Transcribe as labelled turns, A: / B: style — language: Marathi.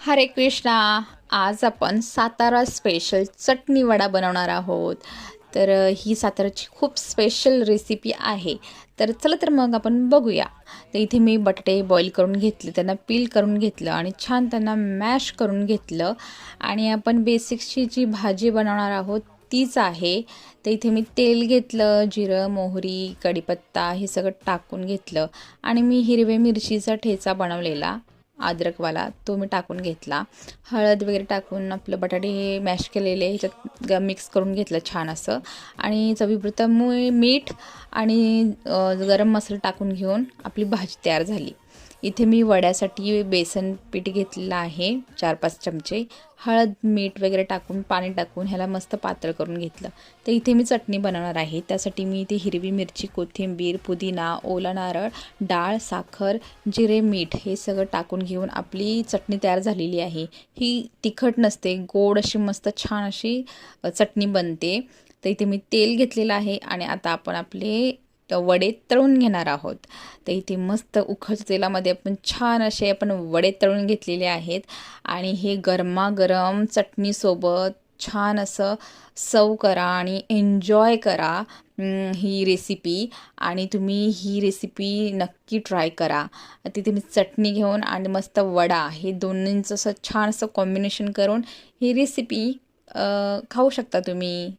A: हरे कृष्णा. आज आपण सातारा स्पेशल चटणी वडा बनवणार आहोत. तर ही साताराची खूप स्पेशल रेसिपी आहे. तर चला तर मग आपण बघूया. तर इथे मी बटाटे बॉईल करून घेतले, त्यांना पील करून घेतलं आणि छान त्यांना मॅश करून घेतलं. आणि आपण बेसिकची जी भाजी बनवणार आहोत तीच आहे. तर इथे मी तेल घेतलं, जिरं, मोहरी, कढीपत्ता हे सगळं टाकून घेतलं आणि मी हिरवे मिरचीचा ठेचा बनवलेला अद्रकवाला तो मी टाकून घेतला. हळद वगैरे टाकून आपलं बटाटे हे मॅश केलेले ह्याच्यात मिक्स करून घेतलं छान असं. आणि चवीपुरतं मीठ आणि गरम मसाला टाकून घेऊन आपली भाजी तयार झाली. इथे मी वड्यासाठी बेसन पीठ घेतलेलं आहे 4-5 चमचे. हळद मीठ वगैरे टाकून पाणी टाकून ह्याला मस्त पातळ करून घेतलं. तर इथे मी चटणी बनवणार आहे. त्यासाठी मी इथे हिरवी मिरची, कोथिंबीर, पुदिना, ओला नारळ, डाळ, साखर, जिरे, मीठ हे सगळं टाकून घेऊन आपली चटणी तयार झालेली आहे. ही तिखट नसते, गोड अशी मस्त छान अशी चटणी बनते. तर इथे मी तेल घेतलेलं आहे आणि आता आपण आपले वडे तळून घेणार आहोत. तर इथे मस्त उखळत्या तेलामध्ये आपण छान असे वडे तळून घेतलेले आहेत आणि हे गरमागरम चटणीसोबत छान असं सर्व करा आणि एन्जॉय करा ही रेसिपी. आणि तुम्ही ही रेसिपी नक्की ट्राय करा. तिथे मी चटणी घेऊन आणि मस्त वडा हे दोन्हींचं असं छान असं कॉम्बिनेशन करून ही रेसिपी खाऊ शकता तुम्ही.